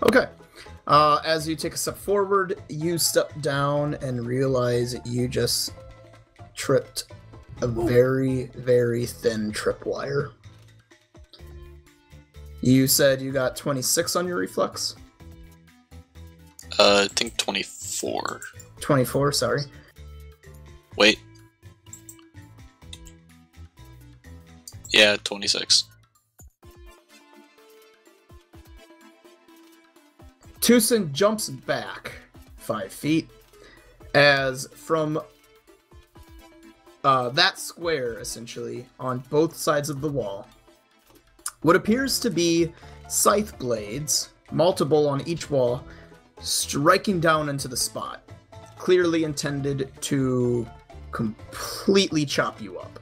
Okay. As you take a step forward, you step down and realize you just tripped a very, very thin tripwire. You said you got 26 on your reflex? I think 24. 24, sorry. Wait. Yeah, 26. Tucson jumps back 5 feet as from that square, essentially, on both sides of the wall, what appears to be scythe blades, multiple on each wall, striking down into the spot, clearly intended to completely chop you up.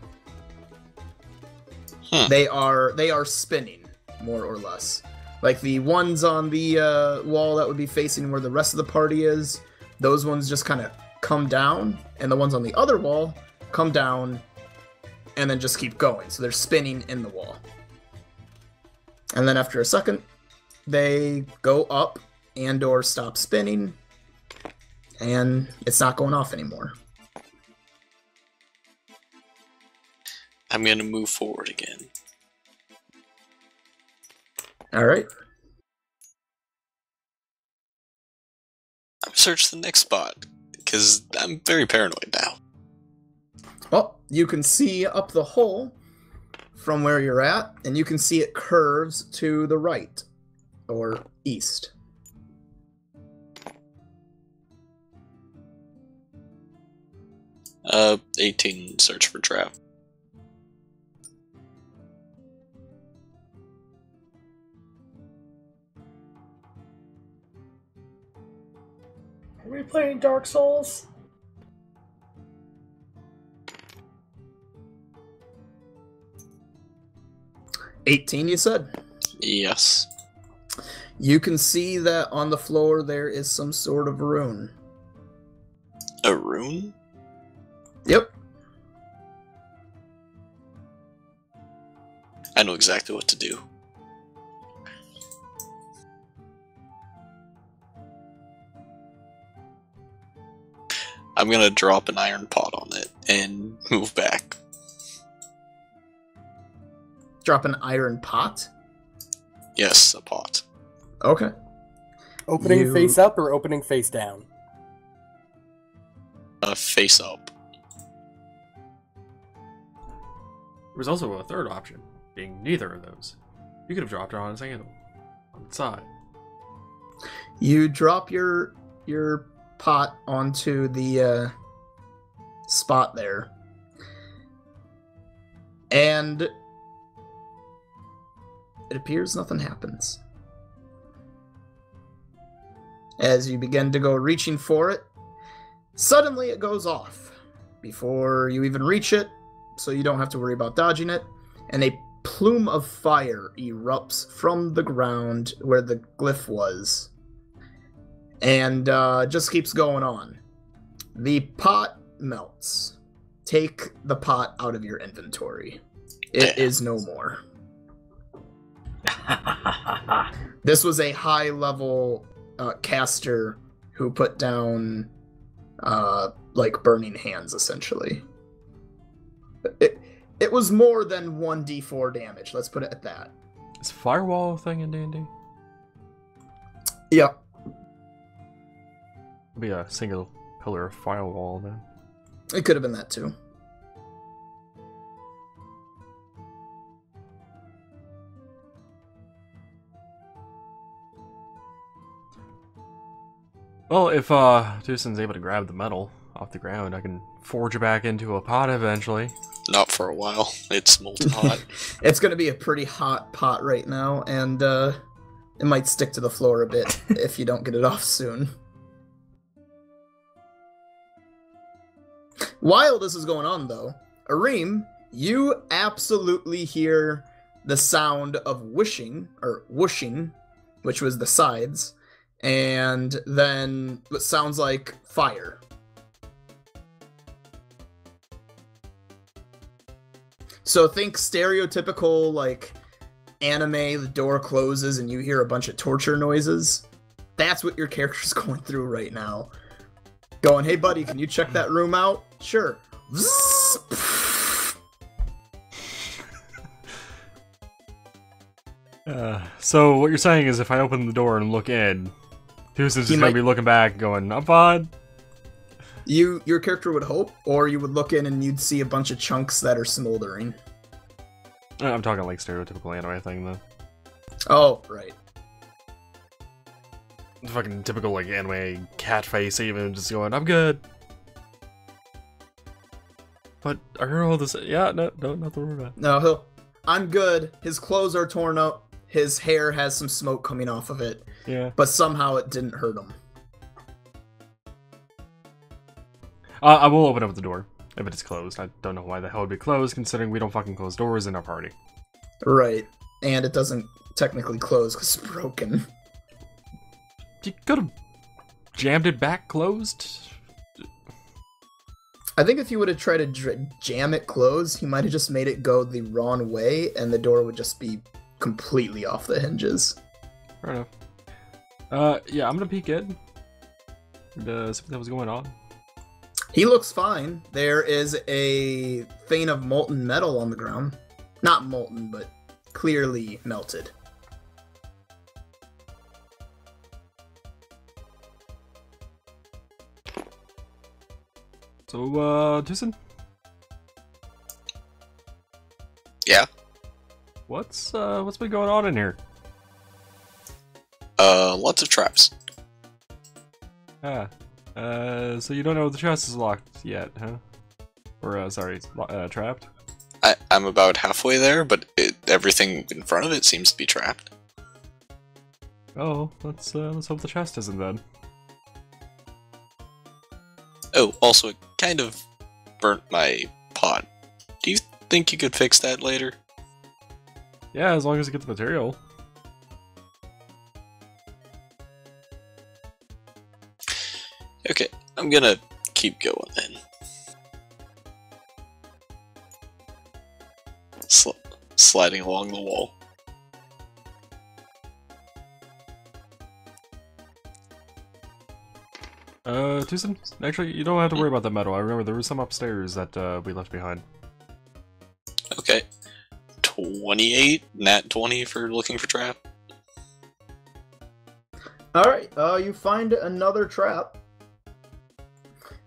They are spinning, more or less. Like the ones on the wall that would be facing where the rest of the party is, those ones just kind of come down, and the ones on the other wall come down and then just keep going. So they're spinning in the wall. And then after a second, they go up and or stop spinning, and it's not going off anymore. I'm gonna move forward again. Alright. I'm gonna search the next spot, because I'm very paranoid now. Well, you can see up the hole from where you're at, and you can see it curves to the right, or east. Uh, 18, search for trap. Are we playing Dark Souls? $18, you said? Yes. You can see that on the floor there is some sort of rune. A rune? Yep. I know exactly what to do. I'm gonna drop an iron pot on it and move back. Drop an iron pot? Yes, a pot. Okay. Opening face up or opening face down? Face up. There was also a third option, being neither of those. You could have dropped it on its handle, on the side. You drop your pot onto the spot there, and it appears nothing happens. As you begin to go reaching for it, suddenly it goes off before you even reach it, so you don't have to worry about dodging it, and a plume of fire erupts from the ground where the glyph was, and just keeps going on. The pot melts. Take the pot out of your inventory. It is no more. This was a high-level caster who put down like burning hands, essentially. It was more than 1d4 damage, let's put it at that. Is firewall a thing in D&D? Yep. It'd be a single pillar of firewall then. It could have been that too. Well, if Tucson's able to grab the metal off the ground, I can forge it back into a pot eventually. Not for a while. It's molten hot. It's going to be a pretty hot pot right now, and it might stick to the floor a bit if you don't get it off soon. While this is going on, though, Arim, you absolutely hear the sound of wishing, or whooshing, which was the sides, and then what sounds like fire. So think stereotypical, like, anime, the door closes and you hear a bunch of torture noises. That's what your character's going through right now. Going, hey buddy, can you check that room out? Sure. So what you're saying is if I open the door and look in, Houston's just gonna be looking back going, I'm fine. Your character would hope, or you would look in and you'd see a bunch of chunks that are smoldering. I'm talking like stereotypical anime thing though. Oh, right. The fucking typical like anime cat face even just going, I'm good. But I heard all this. Yeah, no, not the word. No, I'm good. His clothes are torn up. His hair has some smoke coming off of it. Yeah. But somehow it didn't hurt him. I will open up the door if it is closed. I don't know why the hell it would be closed, considering we don't fucking close doors in our party. Right. And it doesn't technically close because it's broken. You could have jammed it back closed. I think if you would have tried to jam it closed, he might have just made it go the wrong way, and the door would just be completely off the hinges. Fair enough. Yeah, I'm gonna peek in. See what was going on. He looks fine. There is a vein of molten metal on the ground. Not molten, but clearly melted. So, Tucson? Yeah? What's been going on in here? Lots of traps. So you don't know the chest is locked yet, huh? Or, sorry, trapped? I'm about halfway there, but everything in front of it seems to be trapped. Oh, let's hope the chest isn't then. Oh, also, it kind of burnt my pot. Do you think you could fix that later? Yeah, as long as you get the material. Okay, I'm gonna keep going then. Sliding along the wall. Tucson? Actually, you don't have to worry about that metal. I remember there was some upstairs that we left behind. Okay. 28, nat 20 for looking for trap. Alright, you find another trap.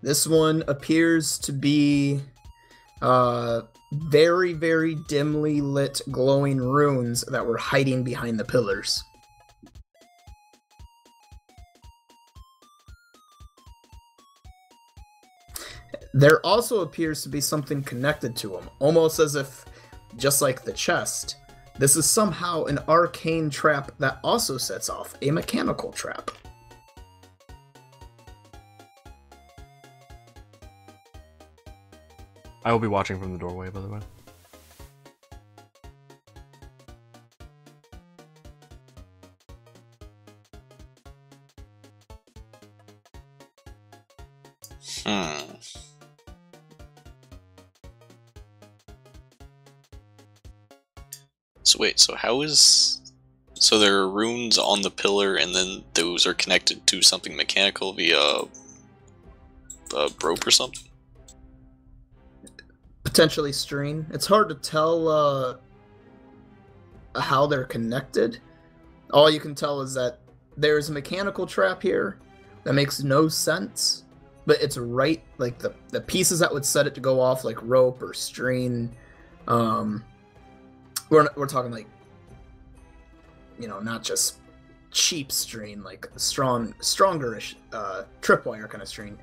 This one appears to be very, very dimly lit glowing runes that were hiding behind the pillars. There also appears to be something connected to them, almost as if, just like the chest, this is somehow an arcane trap that also sets off a mechanical trap. I will be watching from the doorway, by the way. So wait, so how is... So there are runes on the pillar, and then those are connected to something mechanical via a rope or something? Potentially string. It's hard to tell how they're connected. All you can tell is that there's a mechanical trap here that makes no sense, but it's right, like the pieces that would set it to go off, like rope or string. We're talking like, you know, not just cheap string, like strongerish tripwire kind of string.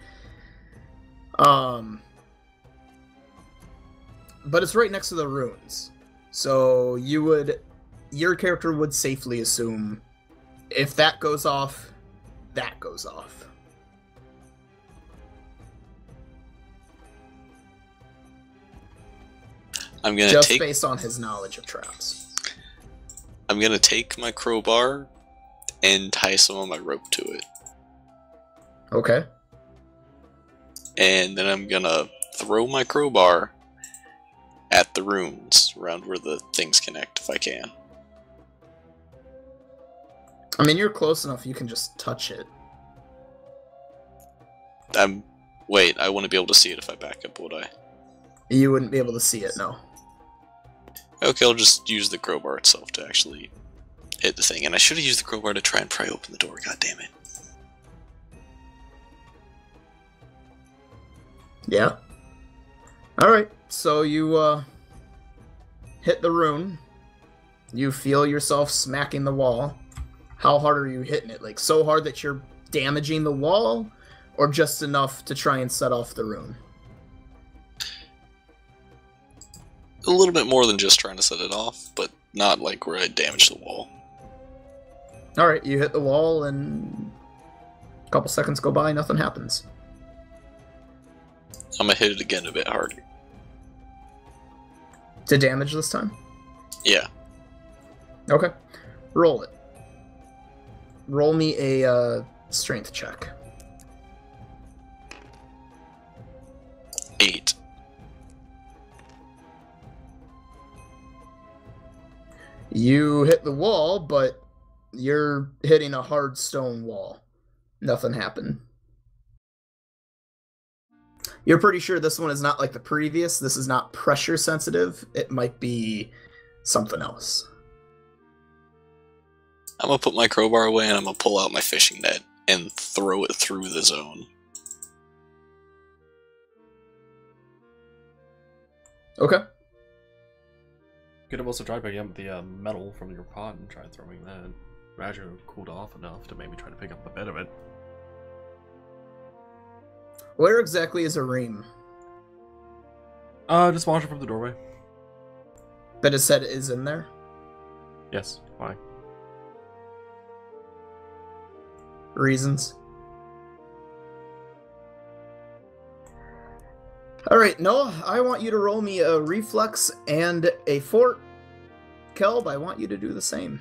But it's right next to the runes, so your character would safely assume if that goes off, that goes off. I'm gonna just based on his knowledge of traps. I'm gonna take my crowbar and tie some of my rope to it. Okay. And then I'm gonna throw my crowbar at the runes around where the things connect if I can. I mean, you're close enough you can just touch it. Wait, I wouldn't be able to see it if I back up, would I? You wouldn't be able to see it, no. Okay, I'll just use the crowbar itself to actually hit the thing. And I should have used the crowbar to try and pry open the door, god damn it. Yeah. Alright, so you hit the rune. You feel yourself smacking the wall. How hard are you hitting it? Like, so hard that you're damaging the wall? Or just enough to try and set off the rune? A little bit more than just trying to set it off, but not like where I damage the wall. Alright, you hit the wall and a couple seconds go by, nothing happens. I'm gonna hit it again a bit harder. To damage this time? Yeah. Okay. Roll it. Roll me a strength check. 8. You hit the wall, but you're hitting a hard stone wall. Nothing happened. You're pretty sure this one is not like the previous. This is not pressure sensitive. It might be something else. I'm gonna put my crowbar away and I'm gonna pull out my fishing net and throw it through the zone. Okay. Could have also tried picking up the metal from your pot and try throwing that. Imagine it would cooled off enough to maybe try to pick up a bit of it. Where exactly is Arim? Just watch it from the doorway. But it said it is in there? Yes, why? Reasons. Alright, Noah, I want you to roll me a reflex and a fort. Kelb, I want you to do the same.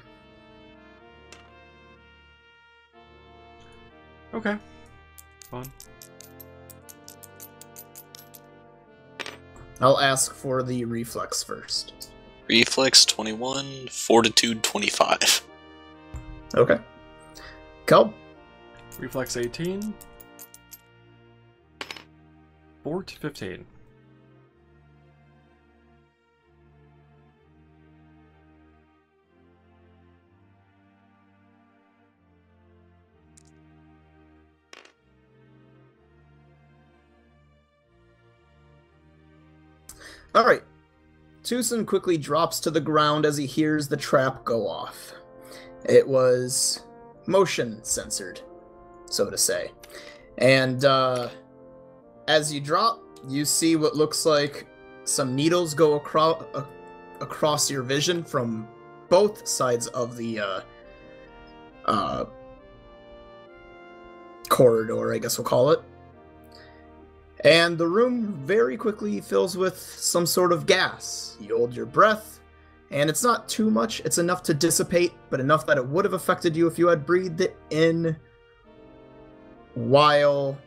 Okay. Fun. I'll ask for the reflex first. Reflex 21, Fortitude 25. Okay. Kelb? Reflex 18. Fort 15. Alright. Tucson quickly drops to the ground as he hears the trap go off. It was motion censored, so to say. And as you drop, you see what looks like some needles go across your vision from both sides of the corridor, I guess we'll call it. And the room very quickly fills with some sort of gas. You hold your breath, and it's not too much. It's enough to dissipate, but enough that it would have affected you if you had breathed it in while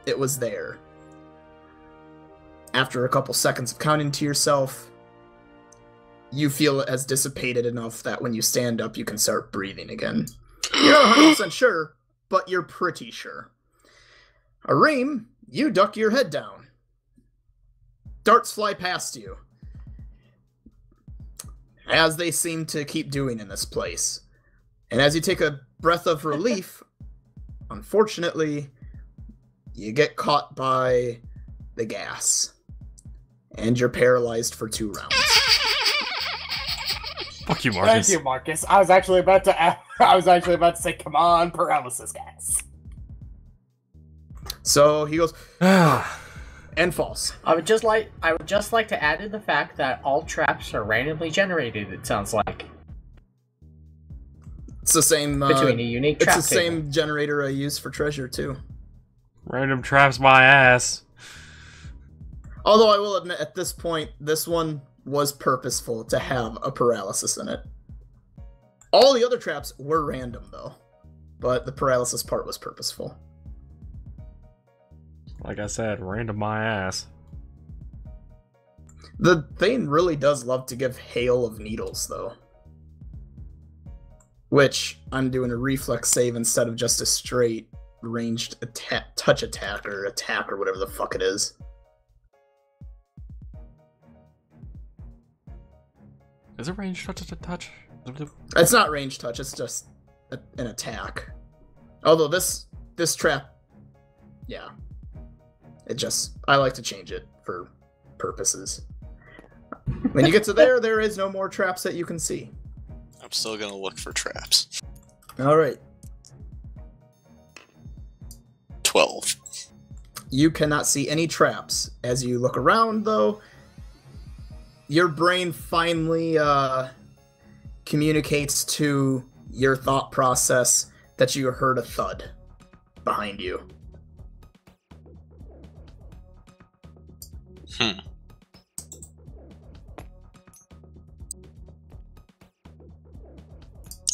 it was there. After a couple seconds of counting to yourself, you feel it has dissipated enough that when you stand up, you can start breathing again. You're not 100% sure, but you're pretty sure. Arim, you duck your head down. Darts fly past you, as they seem to keep doing in this place. And as you take a breath of relief, unfortunately, you get caught by the gas. And you're paralyzed for 2 rounds. Fuck you, Marcus. Thank you, Marcus. I was actually about to say, come on, paralysis gas. So he goes and falls. I would just like to add in the fact that all traps are randomly generated. It sounds like It's the same. between a unique trap It's the table. same generator I use for treasure too. Random traps my ass. Although I will admit, at this point, this one was purposeful to have a paralysis in it. All the other traps were random though, but the paralysis part was purposeful. Like I said, random my ass. The Thane really does love to give hail of needles, though. which I'm doing a reflex save instead of just a straight ranged touch attack or whatever the fuck it is. Is it ranged touch? It's not ranged touch, it's just an attack. Although this trap, yeah. I like to change it for purposes. When you get to there is no more traps that you can see. I'm still gonna look for traps. Alright. 12. You cannot see any traps. As you look around, though, your brain finally communicates to your thought process that you heard a thud behind you.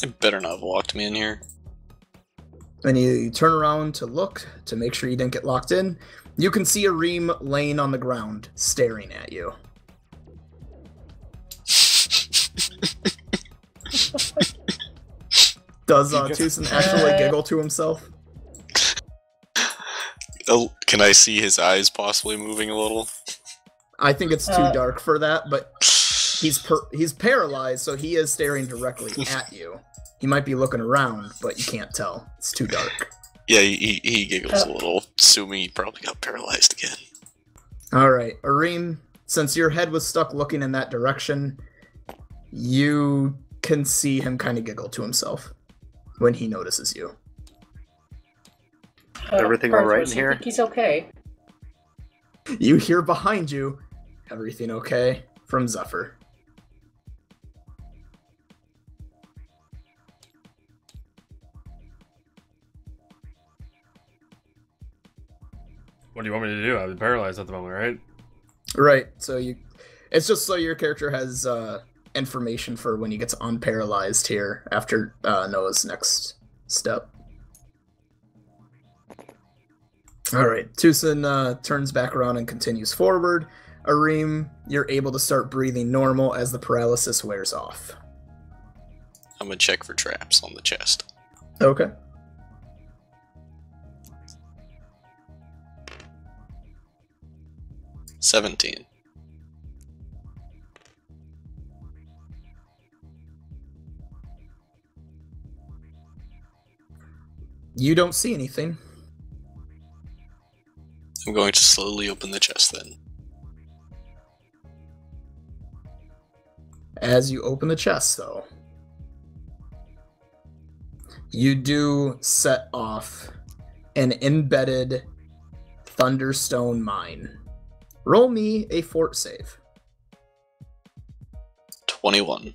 It better not have locked me in here. When you turn around to look, to make sure you didn't get locked in, you can see a ream laying on the ground, staring at you. Does Tucson actually giggle to himself? Oh, can I see his eyes possibly moving a little? I think it's too dark for that, but he's paralyzed, so he is staring directly at you. He might be looking around, but you can't tell. It's too dark. Yeah, he giggles a little, assuming he probably got paralyzed again. Alright, Arim, since your head was stuck looking in that direction, you can see him kind of giggle to himself when he notices you. Everything all right in here? I think he's okay. You hear behind you, "Everything okay?" from Zephyr. What do you want me to do? I'm paralyzed at the moment, right? Right, so it's just so your character has information for when he gets unparalyzed here after Noah's next step. Alright, Tucson turns back around and continues forward. Arim, you're able to start breathing normal as the paralysis wears off. I'm gonna check for traps on the chest. Okay. $17. You don't see anything. I'm going to slowly open the chest then. As you open the chest, though, you do set off an embedded Thunderstone mine. Roll me a fort save. 21.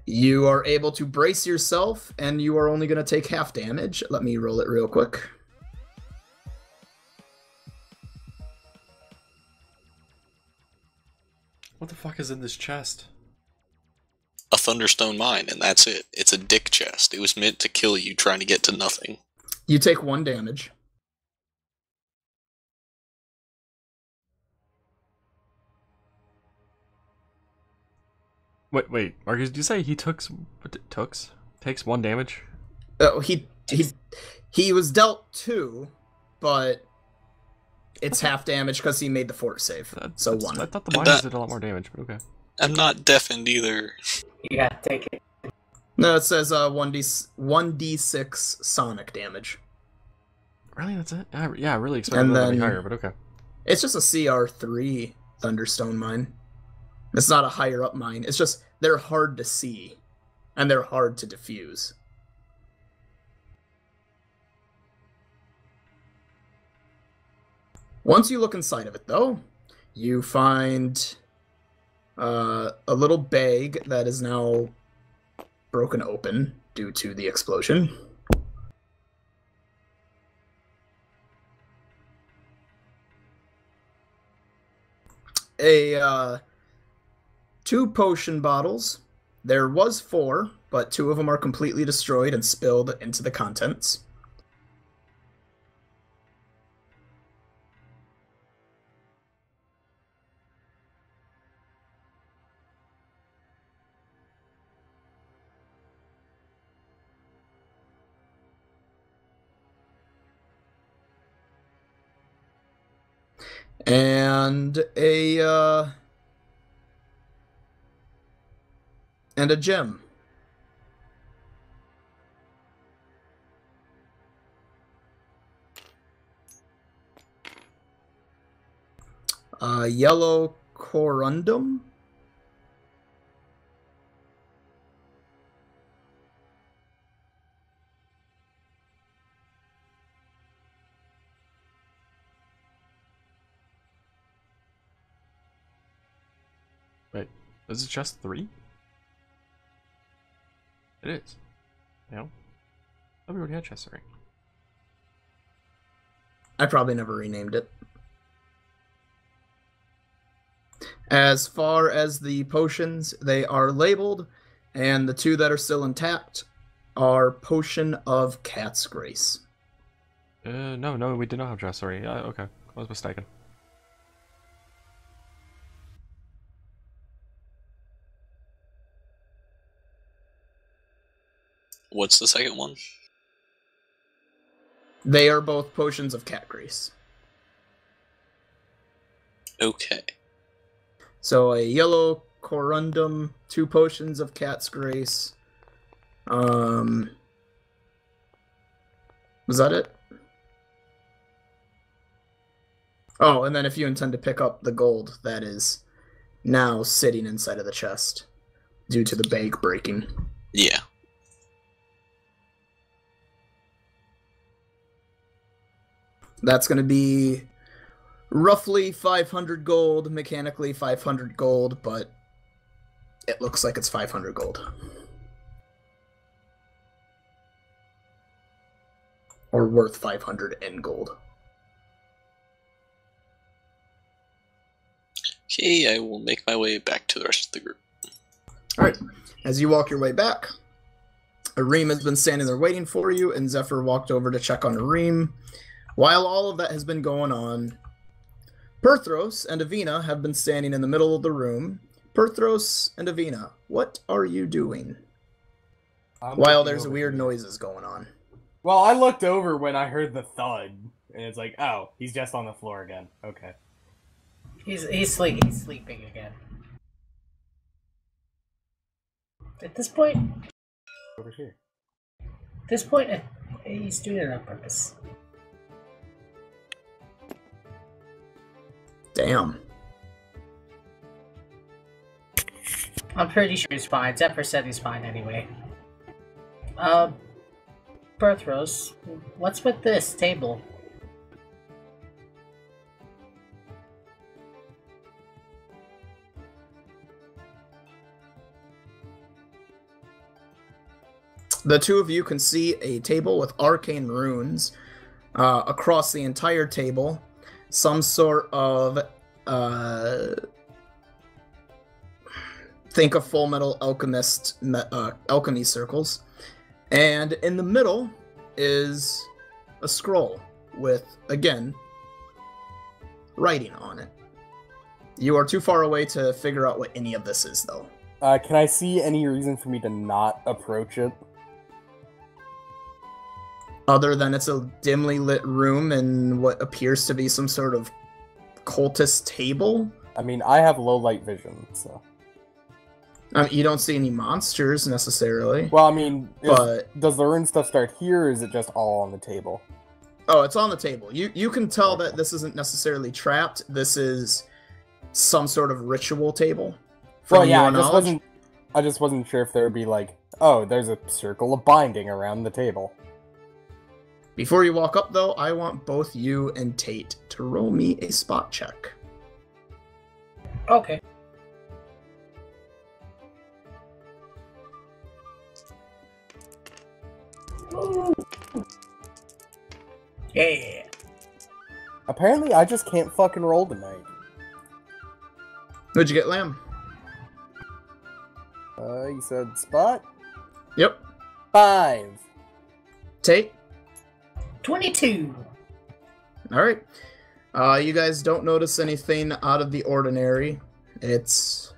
You are able to brace yourself, and you are only going to take half damage. Let me roll it real quick. What the fuck is in this chest? A Thunderstone mine, and that's it. It's a dick chest. It was meant to kill you trying to get to nothing. You take 1 damage. Wait, Marcus, did you say he takes 1 damage? Oh, he was dealt 2, but it's half damage because he made the fort save. So 1. I thought the mines did a lot more damage, but okay. I'm not deafened either. Yeah, take it. No, it says 1d6 sonic damage. Really, that's it? Yeah, I really expected And that to be then- higher, but okay. It's just a CR3 Thunderstone mine. It's not a higher up mine. It's just they're hard to see, and they're hard to defuse. Once you look inside of it, though, you find a little bag that is now broken open due to the explosion. A 2 potion bottles. There was 4, but 2 of them are completely destroyed and spilled into the contents. And a gem. Yellow corundum. Wait, is it just 3? It is. No? Oh, we already had chest 3. I probably never renamed it. As far as the potions, they are labeled, and the 2 that are still intact are Potion of Cat's Grace. No, we did not have chest 3. Okay, I was mistaken. What's the second one? They are both Potions of Cat Grace. Okay. So a yellow corundum, 2 Potions of Cat's Grace. Was that it? Oh, and then if you intend to pick up the gold, that is now sitting inside of the chest due to the bag breaking. Yeah. That's going to be roughly 500 gold, mechanically 500 gold, but it looks like it's 500 gold. Or worth 500 in gold. Okay, I will make my way back to the rest of the group. Alright, as you walk your way back, Arim has been standing there waiting for you, and Zephyr walked over to check on Arim. While all of that has been going on, Perthros and Avina have been standing in the middle of the room. Perthros and Avina, what are you doing? While there's weird noises going on. Well, I looked over when I heard the thud, and it's like, oh, he's just on the floor again. Okay. He's sleeping again. At this point, Over here. he's doing it on purpose. Damn. I'm pretty sure he's fine. Zephyr said he's fine anyway. Perthros, what's with this table? The 2 of you can see a table with arcane runes across the entire table. Some sort of, think of Full Metal Alchemist alchemy circles. And in the middle is a scroll with, again, writing on it. You are too far away to figure out what any of this is, though. Can I see any reason for me to not approach it? Other than it's a dimly lit room and what appears to be some sort of cultist table. I mean, I have low light vision, so. You don't see any monsters necessarily. Well, I mean, but does the rune stuff start here, or is it just all on the table? Oh, it's on the table. You can tell that this isn't necessarily trapped. This is some sort of ritual table. Well, yeah, I just wasn't sure if there would be like, oh, there's a circle of binding around the table. Before you walk up, though, I want both you and Tate to roll me a spot check. Okay. Ooh. Yeah. Apparently, I just can't fucking roll tonight. What'd you get, Lamb? You said spot? Yep. 5. Tate? 22. Alright. You guys don't notice anything out of the ordinary. It's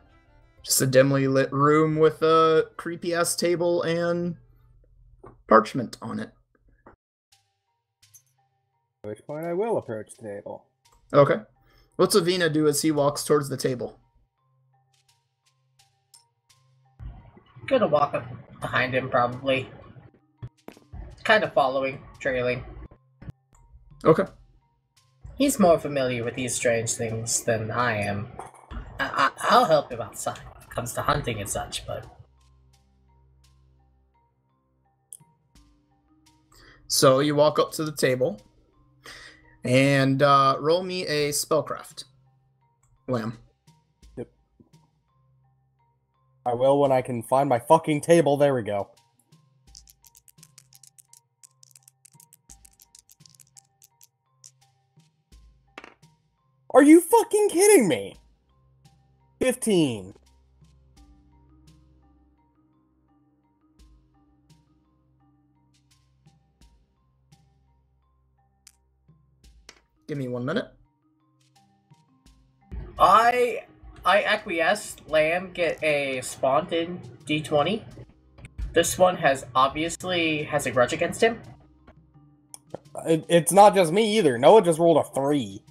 just a dimly lit room with a creepy-ass table and parchment on it. At which point I will approach the table. Okay. What's Avina do as he walks towards the table? Gonna walk up behind him, probably. Kind of following, trailing. Okay. He's more familiar with these strange things than I am. I'll help him outside when it comes to hunting and such, but... So you walk up to the table, and roll me a spellcraft. Lamb. Yep. I will when I can find my fucking table. There we go. Are you fucking kidding me? 15. Give me 1 minute. I acquiesce. Lamb get a Spontan D20. This one obviously has a grudge against him. It's not just me either. Noah just rolled a 3.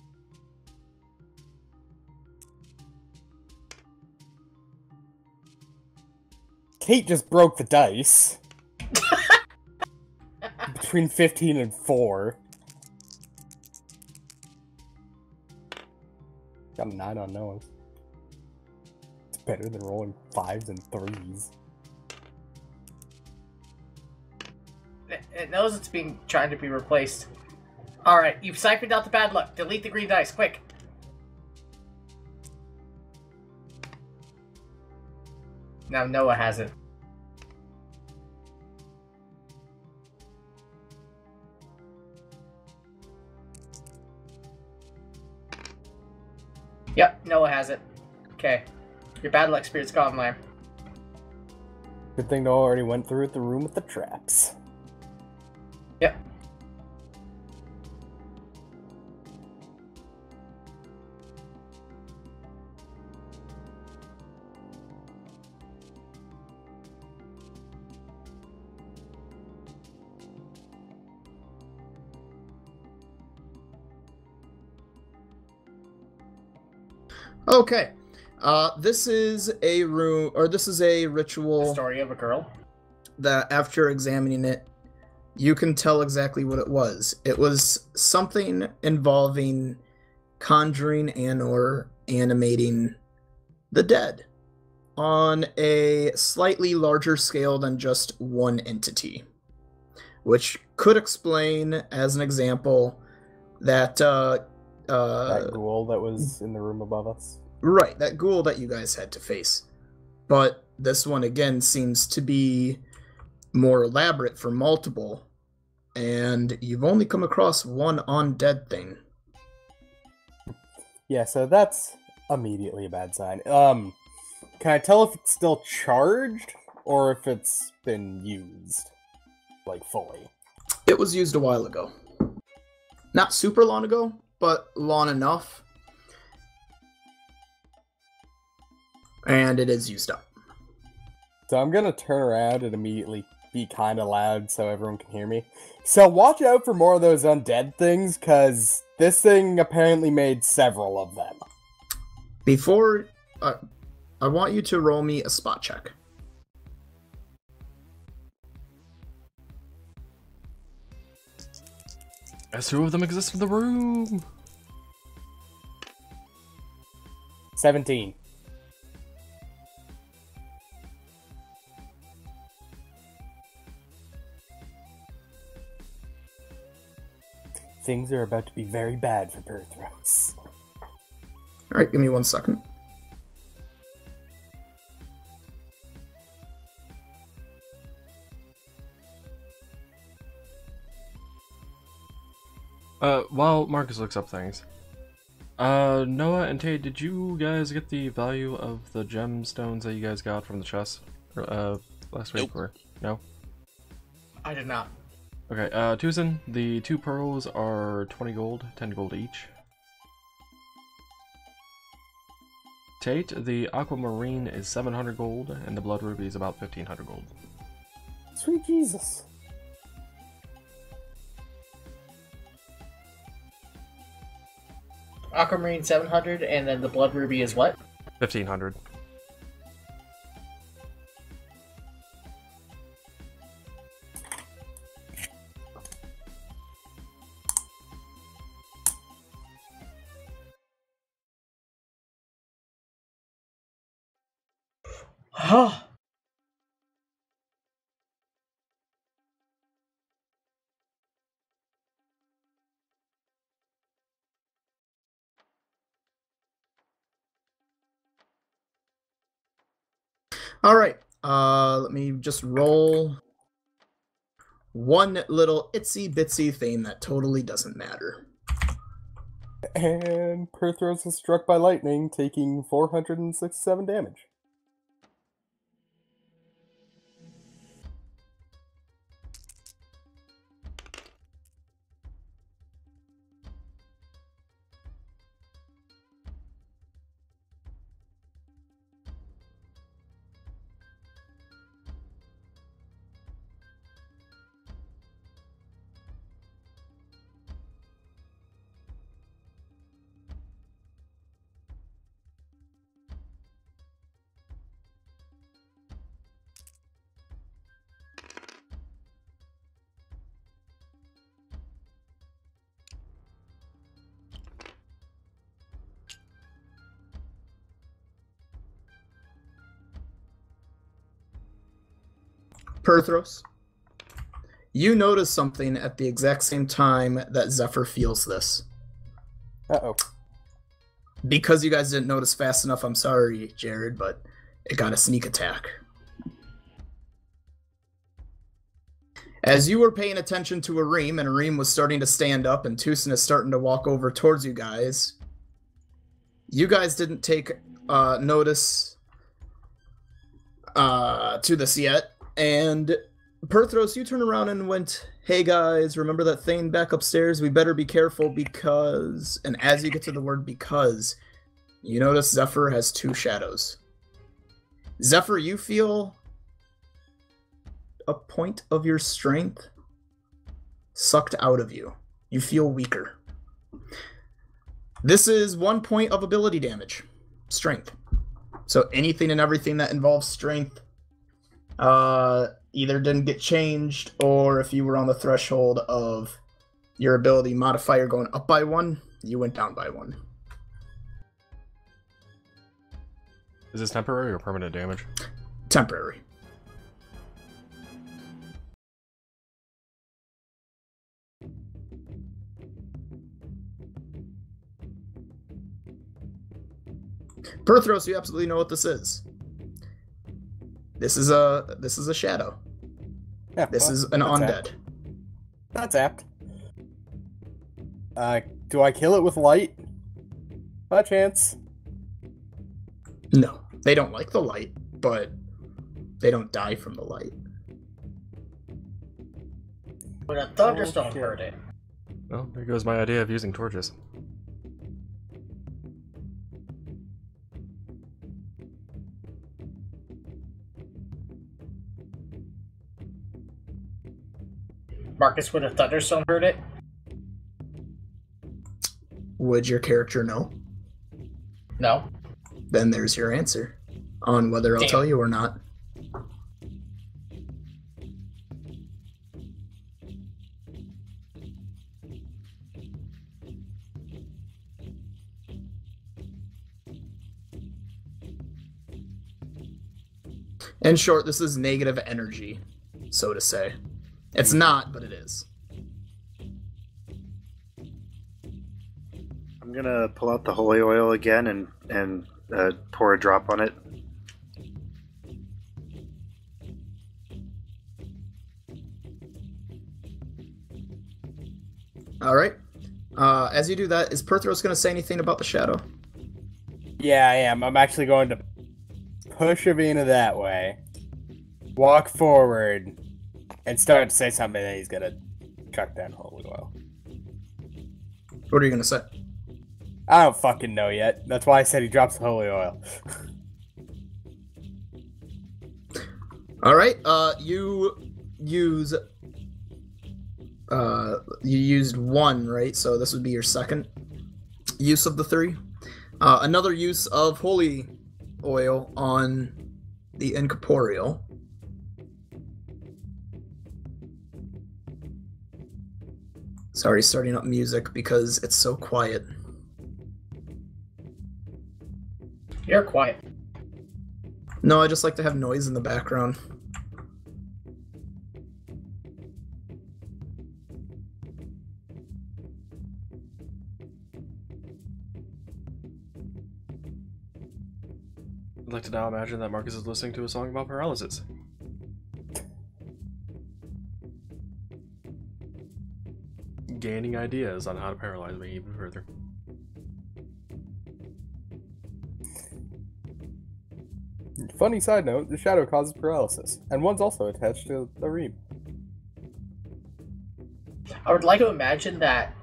Kate just broke the dice. Between 15 and 4. Got a 9 on Noah. It's better than rolling 5s and 3s. It knows it's trying to be replaced. Alright, you've siphoned out the bad luck. Delete the green dice, quick. Now Noah has it. Yep, Noah has it. Okay. Your bad luck spirit's gone, Lamb. Good thing Noah already went through the room with the traps. Yep. Okay. This is a room, or this is a ritual Story of a girl. that after examining it, you can tell exactly what it was. It was something involving conjuring and or animating the dead on a slightly larger scale than just one entity, which could explain, as an example, that That ghoul that was in the room above us. right, that ghoul that you guys had to face. But this one again seems to be more elaborate for multiple, and you've only come across one undead thing. Yeah, so that's immediately a bad sign. Can I tell if it's still charged or if it's been used, like, fully? It was used a while ago. Not super long ago, but long enough. And it is used up. So I'm gonna turn around and immediately be kind of loud so everyone can hear me. So watch out for more of those undead things, because this thing apparently made several of them. Before, I want you to roll me a spot check. As 2 of them exist in the room. 17. Things are about to be very bad for Birthros. Alright, give me 1 second. While Marcus looks up things, Noah and Tay, did you guys get the value of the gemstones that you guys got from the chest last week? Nope. Or no? I did not. Okay, Tucson, the 2 pearls are 20 gold, 10 gold each. Tate, the aquamarine is 700 gold, and the blood ruby is about 1500 gold. Sweet Jesus. Aquamarine 700, and then the Blood Ruby is what? 1500. All right. Let me just roll one little itsy bitsy thing that totally doesn't matter. And Perthros is struck by lightning, taking 467 damage. Perthros, you notice something at the exact same time that Zephyr feels this. Uh-oh. Because you guys didn't notice fast enough, I'm sorry, Jared, but it got a sneak attack. As you were paying attention to Arim, and Arim was starting to stand up, and Tucson is starting to walk over towards you guys didn't take notice to this yet. And Perthros, you turn around and went, "Hey guys, remember that thing back upstairs? We better be careful because..." And as you get to the word "because," you notice Zephyr has two shadows. Zephyr, you feel a point of your strength sucked out of you. You feel weaker. This is 1 point of ability damage. Strength. So anything and everything that involves strength either didn't get changed, or if you were on the threshold of your ability modifier going up by 1, you went down by 1. Is this temporary or permanent damage? Temporary. Perthros, you absolutely know what this is. This is a shadow. Yeah, This is an that's undead. apt. That's apt. Do I kill it with light? By chance? No, they don't like the light, but they don't die from the light. Would a thunderstorm Okay. hurt it? Well, there goes my idea of using torches. Marcus, would a thunderstorm hurt it? Would your character know? No. Then there's your answer on whether I'll Damn. tell you or not. In short, this is negative energy, so to say. It's not, but it is. I'm gonna pull out the holy oil again and pour a drop on it. All right. As you do that, is Perthros going to say anything about the shadow? Yeah, I am. I'm actually going to push Avina that way, walk forward, and start to say something that he's gonna chuck down holy oil. What are you going to say? I don't fucking know yet. That's why I said he drops the holy oil. All right. You use. You used 1, right? So this would be your second. use of the 3. Another use of holy oil on the incorporeal. Sorry, starting up music because it's so quiet. You're quiet. No, I just like to have noise in the background. I'd like to now imagine that Marcus is listening to a song about paralysis. Gaining ideas on how to paralyze me even further. Funny side note, the shadow causes paralysis, and one's also attached to the ream. I would like to imagine that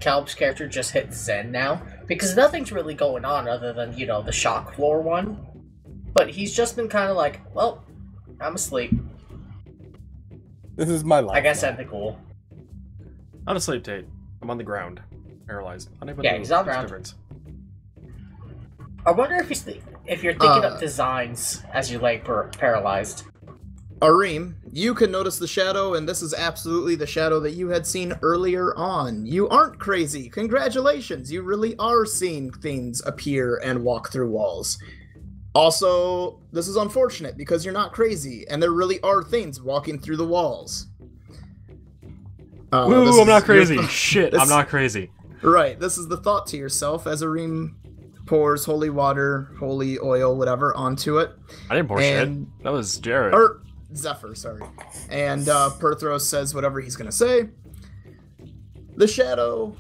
Caleb's character just hit Zen now, because nothing's really going on other than, you know, the shock floor one. But he's just been kind of like, well, I'm asleep. This is my life. I guess now. that'd be cool. Not asleep, Tate. I'm on the ground. Paralyzed. Unable Yeah, to he's move. on the What's ground. the difference? I wonder if if you're thinking up designs as you lay paralyzed. Arim, you can notice the shadow, and this is absolutely the shadow that you had seen earlier on. You aren't crazy. Congratulations, you really are seeing things appear and walk through walls. Also, this is unfortunate because you're not crazy, and there really are things walking through the walls. Woo, I'm not crazy. Shit, I'm not crazy. Right, this is the thought to yourself as Arim pours holy water, holy oil, whatever, onto it. I didn't pour shit. That was Jared. Or Zephyr, sorry. And Perthros says whatever he's going to say. The shadow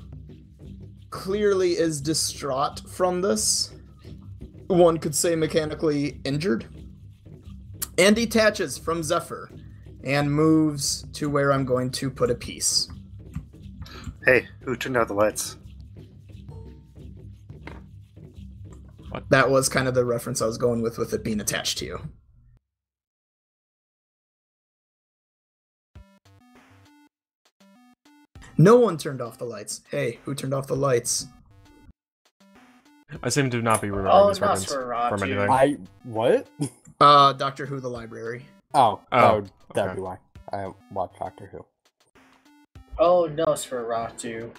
clearly is distraught from this. One could say mechanically injured. And detaches from Zephyr and moves to where I'm going to put a piece. Hey, who turned out the lights? That was kind of the reference I was going with it being attached to you. No one turned off the lights. Hey, who turned off the lights? I seem to not be remembering this reference Nosferatu. from anything. What? Doctor Who, the library. Oh, that'd okay. be why. I don't watch Doctor Who. Oh, Nosferatu.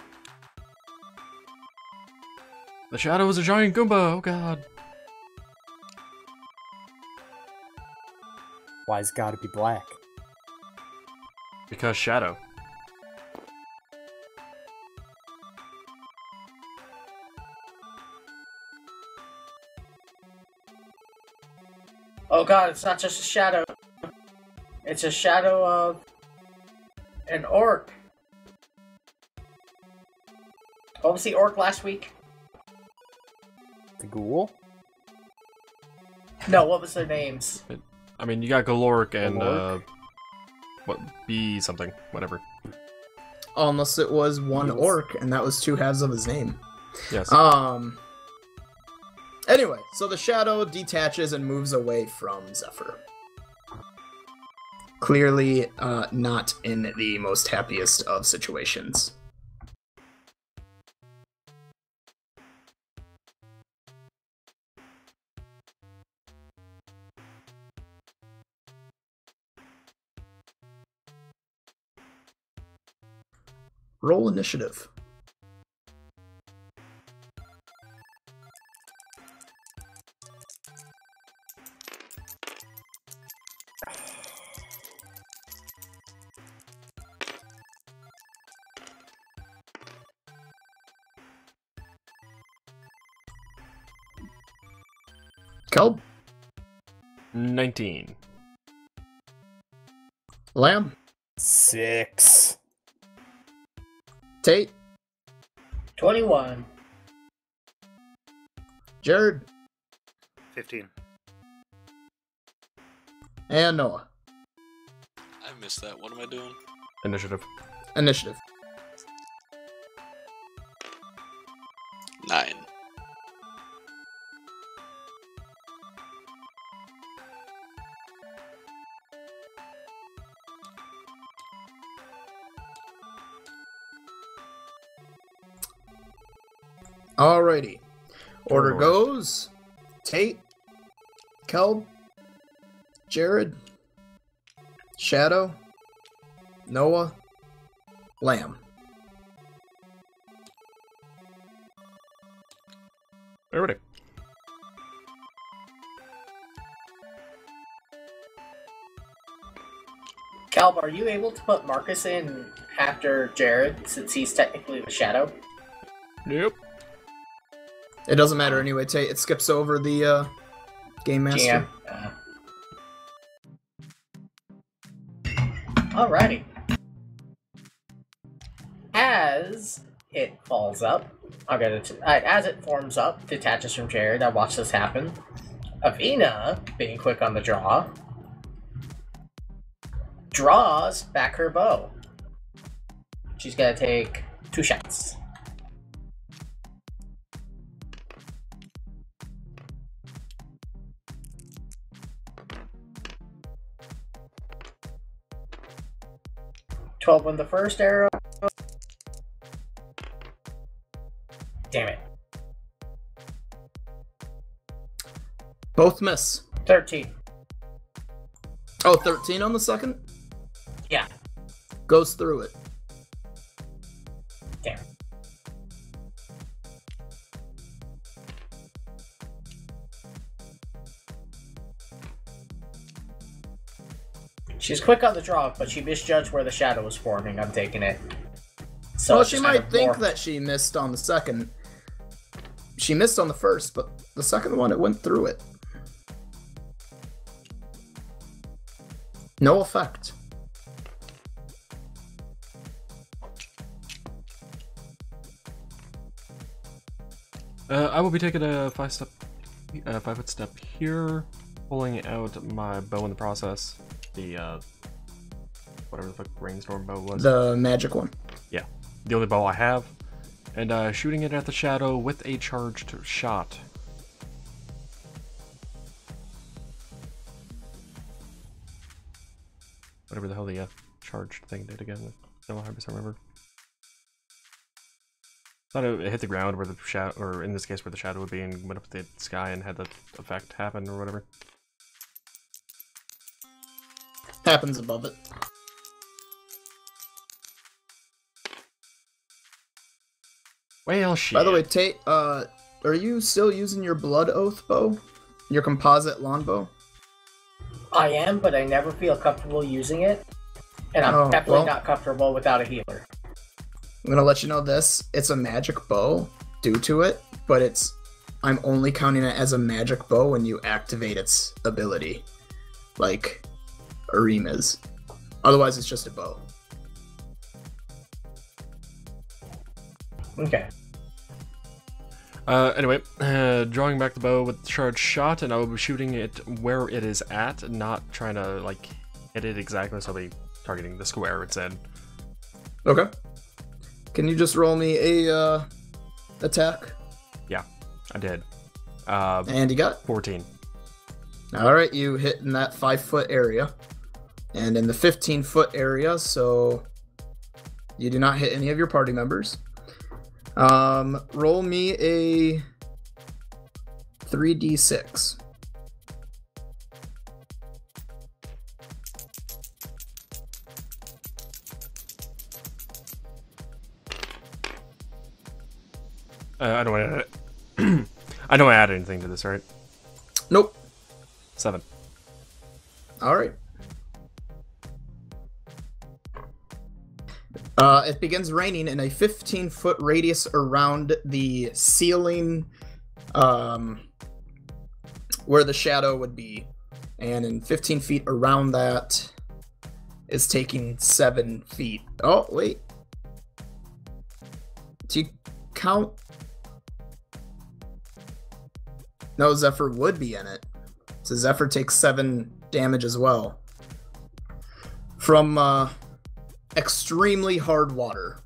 The shadow is a giant Goomba. Oh god. Why's gotta be black? Because shadow. Oh god, it's not just a shadow. It's a shadow of an orc. What was the orc last week? The ghoul? No, what was their names? I mean, you got Galork and, Galork? what, B something, whatever. Unless it was one orc, and that was two halves of his name. Yes. Anyway, so the shadow detaches and moves away from Zephyr. Clearly, not in the most happiest of situations. Roll initiative. Kelb? 19. Lamb? 6. Tate? 21. Jared? 15. And Noah. I missed that. What am I doing? Initiative. Initiative. 9. Alrighty. Order Order. goes Tate, Kelb, Jared, Shadow, Noah, Lamb. Everybody. Calb, are you able to put Marcus in after Jared, since he's technically the Shadow? Yep. It doesn't matter anyway, Tate. It skips over the Game Master. Alrighty. As it falls up, as it forms up, detaches from Jared, I watch this happen. Avina, being quick on the draw, draws back her bow. She's gonna take 2 shots. On the first arrow. Damn it. Both miss. 13. Oh, 13 on the second? Yeah. Goes through it. Damn. She's quick on the draw, but she misjudged where the shadow was forming. I'm taking it. So well, it's she just kind might of think more- that she missed on the second. She missed on the first, but the second one, it went through it. No effect. I will be taking a 5-foot step here, pulling out my bow in the process. The whatever the fuck rainstorm bow was. The magic one. Yeah, the only bow I have, and shooting it at the shadow with a charged shot. Whatever the hell the charged thing did again. I don't 100% remember. Thought it hit the ground where the shadow, or in this case where the shadow would be, and went up the sky and had the effect happen or whatever. Happens above it. Well, shit. By the way, Tate, are you still using your Blood Oath bow? Your composite longbow? I am, but I never feel comfortable using it. And I'm Oh, definitely well. not comfortable without a healer. I'm gonna let you know this. It's a magic bow due to it, but I'm only counting it as a magic bow when you activate its ability. Like Arima's. Otherwise, it's just a bow. Okay. Anyway, drawing back the bow with the charged shot, and I will be shooting it where it is at, not trying to, like, hit it exactly, so I'll be targeting the square it's in. Okay. Can you just roll me a attack? Yeah, I did. And you got 14. Alright, you hit in that 5-foot area. And in the 15-foot area, so you do not hit any of your party members. Roll me a 3d6. I don't want to I don't add anything to this, right? Nope. 7. Alright. It begins raining in a 15-foot radius around the ceiling where the shadow would be. And in 15 feet around that is taking 7 feet. Oh, wait. Do you count? No, Zephyr would be in it. So Zephyr takes 7 damage as well. From, extremely hard water.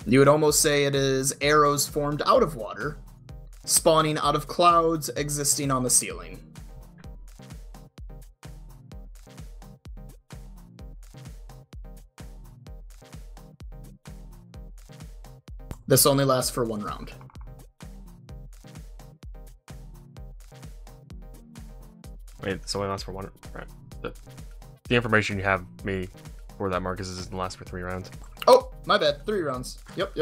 You would almost say it is arrows formed out of water, spawning out of clouds existing on the ceiling. This only lasts for 1 round. Wait, this only lasts for 1. Right. The information you have me for that, Marcus, is it lasts for 3 rounds. Oh, my bad. 3 rounds. Yep.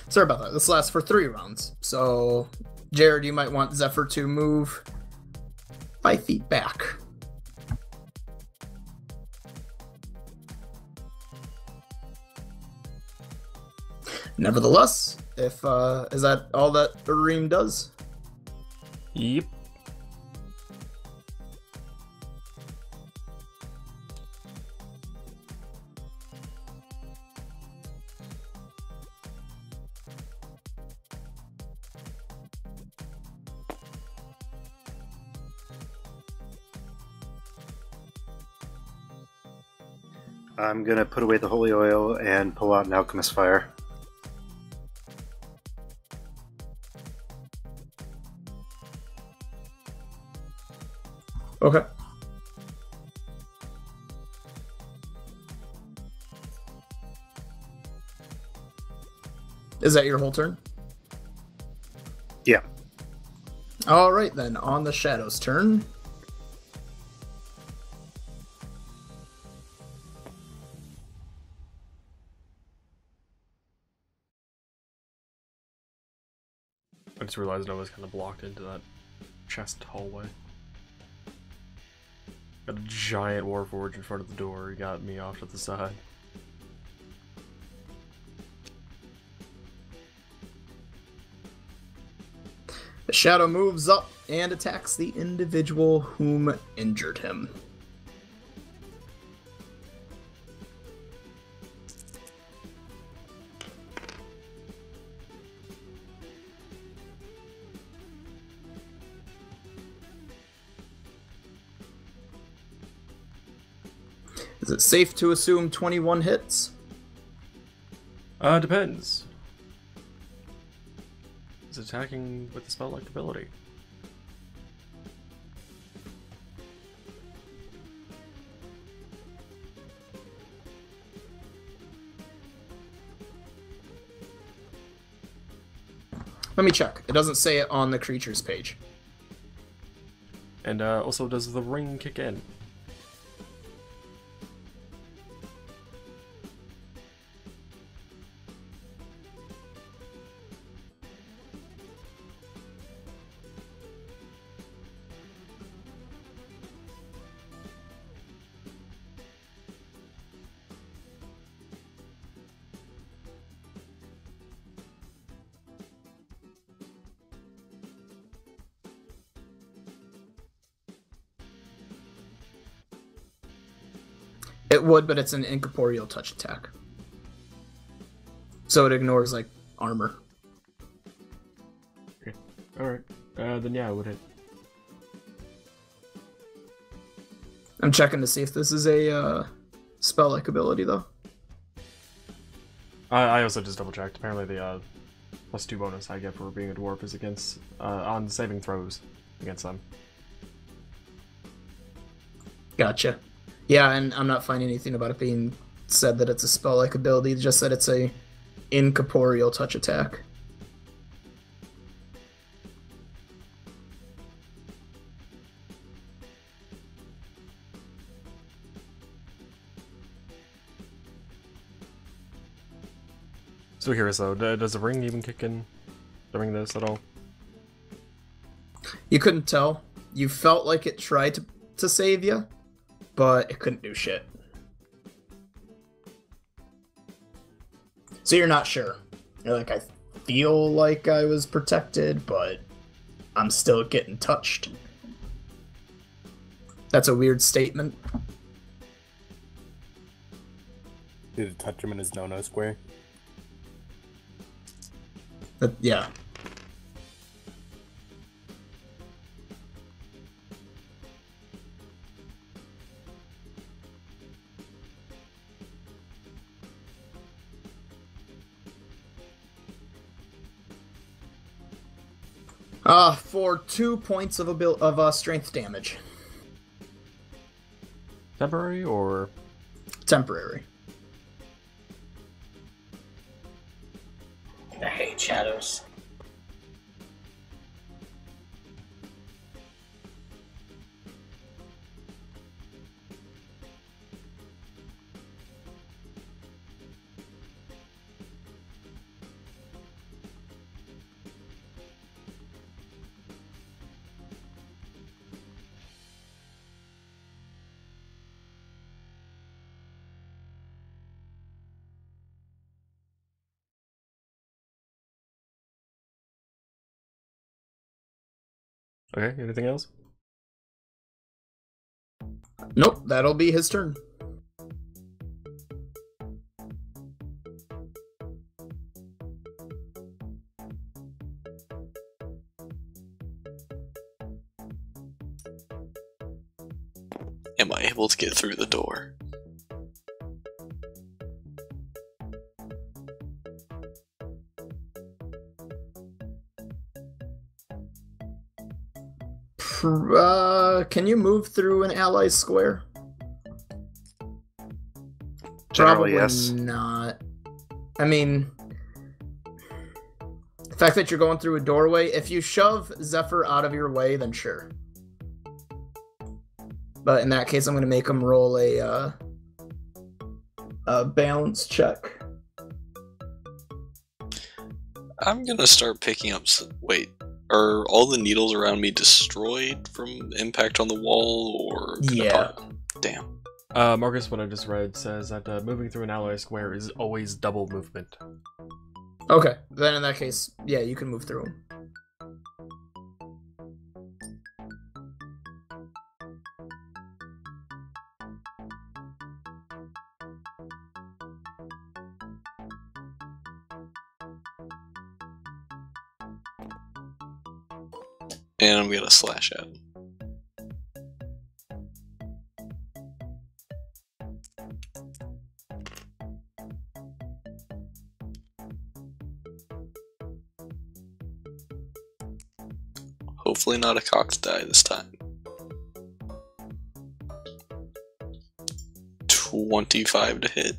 Sorry about that. This lasts for 3 rounds. So, Jared, you might want Zephyr to move 5 feet back. Nevertheless, if is that all that Urim does? Yep. I'm gonna put away the holy oil and pull out an alchemist fire. Okay. Is that your whole turn? Yeah. All right, then. On the Shadow's turn. I just realized I was kind of blocked into that chest hallway. Got a giant warforge in front of the door. He got me off to the side. The Shadow moves up and attacks the individual whom injured him. Is it safe to assume 21 hits? Depends. Is attacking with the spell-like ability. Let me check. It doesn't say it on the creatures page. And also, does the ring kick in? It would, but it's an incorporeal touch attack. So it ignores, like, armor. Okay. Alright. Then yeah, I would hit. I'm checking to see if this is a spell-like ability, though. I also just double-checked. Apparently the +2 bonus I get for being a dwarf is against on saving throws against them. Gotcha. Yeah, and I'm not finding anything about it being said that it's a spell-like ability, just that it's a incorporeal touch attack. So curious though, does the ring even kick in during this at all? You couldn't tell. You felt like it tried to save you, but it couldn't do shit. So you're not sure. You're like, I feel like I was protected, but I'm still getting touched. That's a weird statement. Did it touch him in his no-no square? Yeah. For 2 points of strength damage. Temporary or temporary? I hate shadows. okay? Anything else? Nope, that'll be his turn. Am I able to get through the door? Can you move through an ally square? Generally, Probably yes. not. I mean, the fact that you're going through a doorway, if you shove Zephyr out of your way, then sure. But in that case, I'm going to make him roll a balance check. I'm gonna start picking up. Wait, are all the needles around me destroyed from impact on the wall, or? Yeah. Damn. Marcus, what I just read says that moving through an ally square is always double movement. Okay, then in that case, yeah, you can move through him. And I'm gonna slash at him. Hopefully not a cocked die this time. 25 to hit.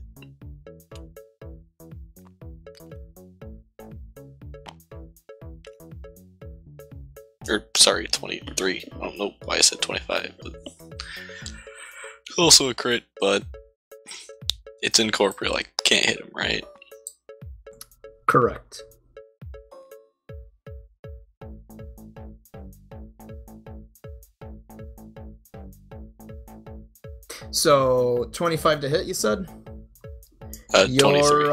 Or, sorry, 23. I don't know why I said 25, but it's also a crit, but it's incorporeal, I can't hit him, right? Correct. So, 25 to hit, you said? 23.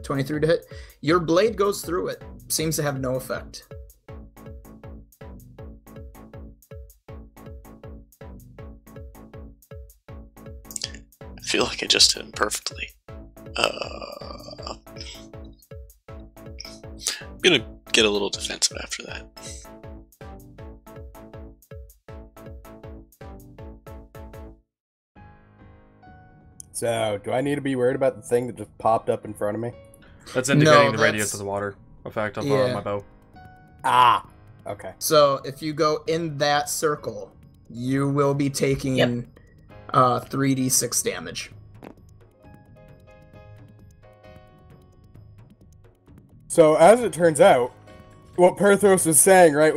23 to hit. Your blade goes through it. Seems to have no effect. I feel like I just hit him perfectly. I'm gonna get a little defensive after that. So, do I need to be worried about the thing that just popped up in front of me? That's indicating No, the radius that's- of the water effect of Yeah. my bow. Ah! Okay. So, if you go in that circle, you will be taking Yep. 3d6 damage. So, as it turns out, what Perthos was saying right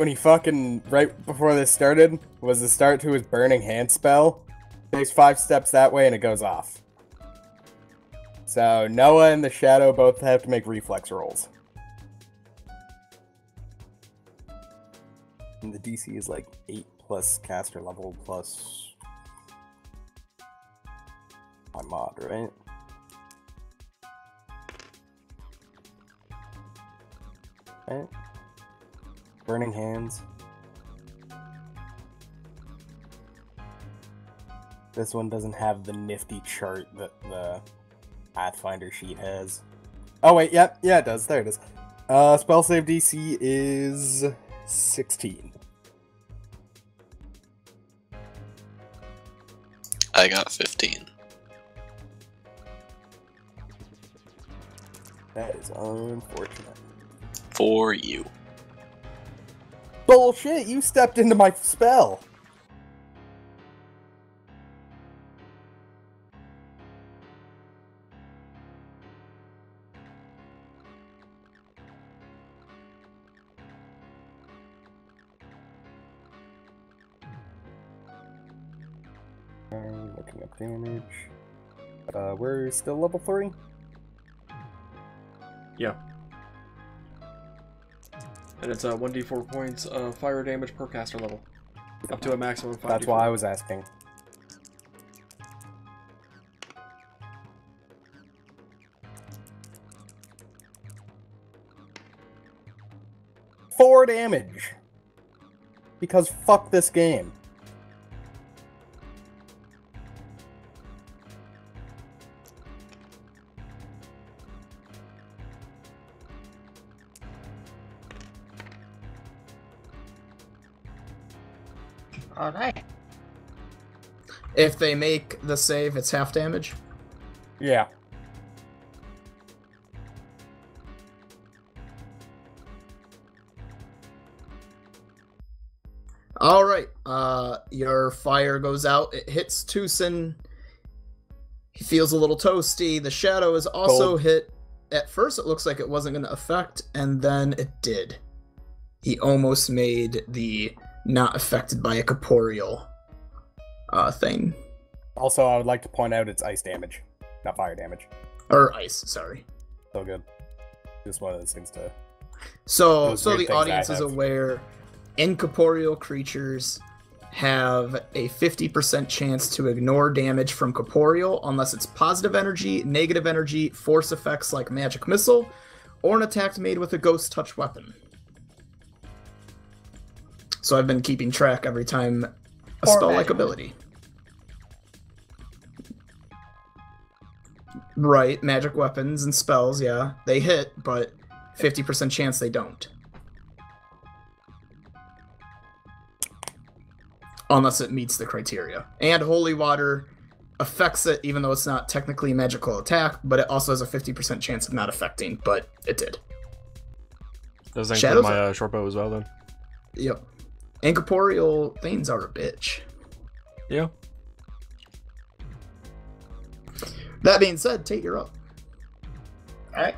before this started was the start to his Burning Hand spell. Takes 5 steps that way and it goes off. So, Noah and the Shadow both have to make reflex rolls. And the DC is like 8 plus caster level plus my mod, right? Okay. Burning Hands. This one doesn't have the nifty chart that the Pathfinder sheet has. Oh wait, yep, yeah it does. There it is. Spell save DC is 16. I got 15. That is unfortunate. For you. Bullshit, you stepped into my spell. Looking up damage. We're still level 3? Yeah. And it's 1d4 points of fire damage per caster level. Up to a maximum of 5d4. That's why I was asking. Four damage! Because fuck this game. Alright. If they make the save, it's half damage. Yeah. Alright, your fire goes out. It hits Tucson. He feels a little toasty. The shadow is also Cold. hit. At first, it looks like it wasn't going to affect, and then it did. He almost made the not affected by a corporeal thing. Also, I would like to point out it's ice damage, not fire damage. Or ice, sorry. So good. Just one of those things to... So Those weird the things audience I is have. aware incorporeal creatures have a 50% chance to ignore damage from corporeal unless it's positive energy, negative energy, force effects like magic missile, or an attack made with a ghost touch weapon. So I've been keeping track every time a Or spell-like magic. ability. Right, magic weapons and spells, yeah. They hit, but 50% chance they don't. Unless it meets the criteria. And holy water affects it, even though it's not technically a magical attack, but it also has a 50% chance of not affecting, but it did. Does that Shadows include my short bow as well, then? Yep. Incorporeal things are a bitch. Yeah. That being said, Tate, you're up. Alright.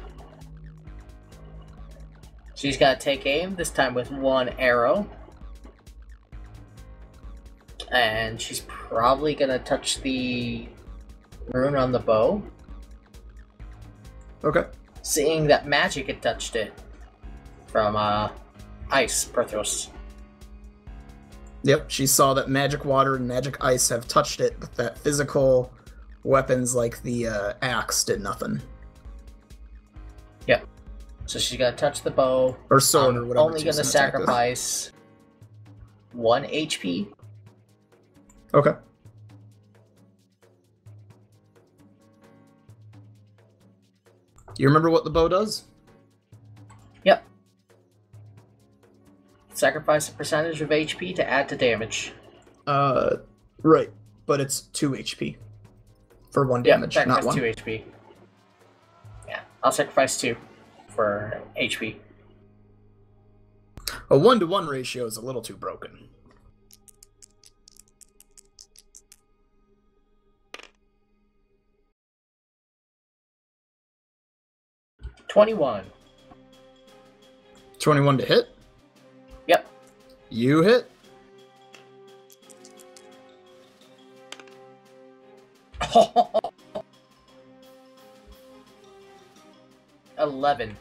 She's got to take aim, this time with one arrow. And she's probably going to touch the rune on the bow. Okay. Seeing that magic had touched it from ice, Perthros. Yep, she saw that magic water and magic ice have touched it, but that physical weapons like the axe did nothing. Yep. So she's got to touch the bow. Or sword, I'm or whatever. only going to Tucson attack is. sacrifice 1 HP. Okay. You remember what the bow does? Yep. Sacrifice a percentage of HP to add to damage. Right. But it's 2 HP. For 1 damage, not sacrifice 1. 2 HP. Yeah, I'll sacrifice 2 for HP. A 1-to-1 ratio is a little too broken. $21. 21 to hit? Yep. You hit? $11.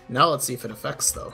Now let's see if it affects, though.